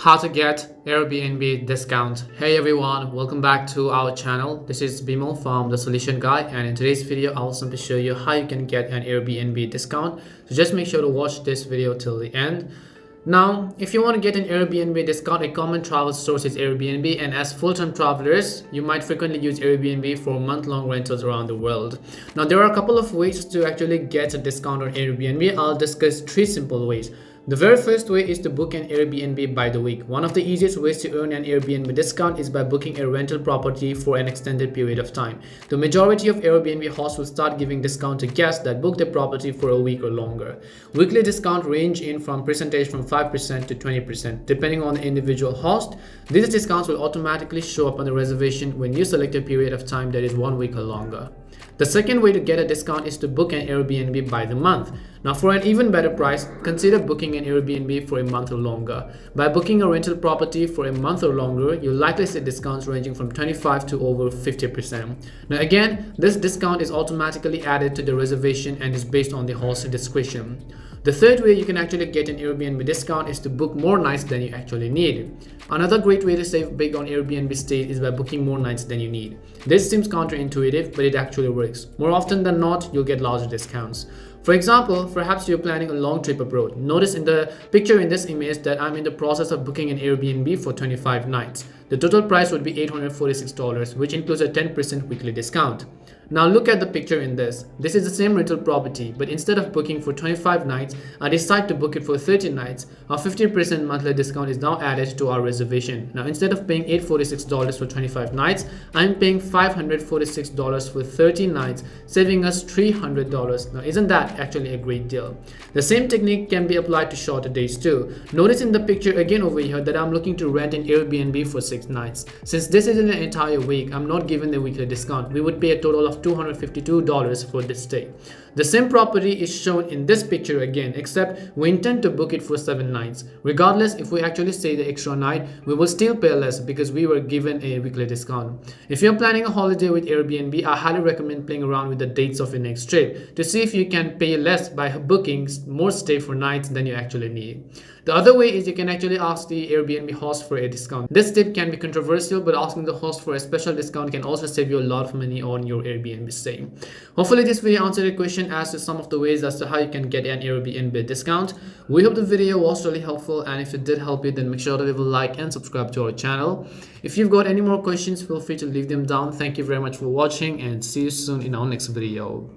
How to get Airbnb discount. Hey everyone, welcome back to our channel. This is Bimal from The Solution Guy, and in today's video I'll simply show you how you can get an Airbnb discount. So just make sure to watch this video till the end. Now, if you want to get an Airbnb discount, a common travel source is Airbnb, and as full-time travelers, you might frequently use Airbnb for month-long rentals around the world. Now, there are a couple of ways to actually get a discount on Airbnb. I'll discuss three simple ways. The very first way is to book an Airbnb by the week. One of the easiest ways to earn an Airbnb discount is by booking a rental property for an extended period of time. The majority of Airbnb hosts will start giving discount to guests that book the property for a week or longer. Weekly discount range in from percentage from 5% to 20%, depending on the individual host. These discounts will automatically show up on the reservation when you select a period of time that is 1 week or longer. The second way to get a discount is to book an Airbnb by the month. Now, for an even better price, consider booking an Airbnb for a month or longer. By booking a rental property for a month or longer, you'll likely see discounts ranging from 25 to over 50%. Now again, this discount is automatically added to the reservation and is based on the host's discretion. The third way you can actually get an Airbnb discount is to book more nights than you actually need. Another great way to save big on Airbnb stays is by booking more nights than you need. This seems counterintuitive, but it actually works. More often than not, you'll get larger discounts. For example, perhaps you're planning a long trip abroad. Notice in the picture in this image that I'm in the process of booking an Airbnb for 25 nights. The total price would be $846, which includes a 10% weekly discount. Now look at the picture in this. This is the same rental property, but instead of booking for 25 nights, I decide to book it for 30 nights. A 50% monthly discount is now added to our reservation. Now instead of paying $846 for 25 nights, I'm paying $546 for 30 nights, saving us $300. Now isn't that actually a great deal? The same technique can be applied to shorter days too. Notice in the picture again over here that I'm looking to rent an Airbnb for 6 nights. Since this is an entire week, I'm not given the weekly discount. We would pay a total of $252 for this stay. The same property is shown in this picture again, except we intend to book it for 7 nights. Regardless, if we actually stay the extra night, we will still pay less because we were given a weekly discount. If you're planning a holiday with Airbnb, I highly recommend playing around with the dates of your next trip to see if you can pay less by booking more stay for nights than you actually need. The other way is you can actually ask the Airbnb host for a discount. This tip can be controversial, but asking the host for a special discount can also save you a lot of money on your Airbnb stay. Hopefully this video answered your question as to some of the ways as to how you can get an Airbnb discount. We hope the video was really helpful, and if it did help you, then make sure to leave a like and subscribe to our channel. If you've got any more questions, feel free to leave them down. Thank you very much for watching, and see you soon in our next video.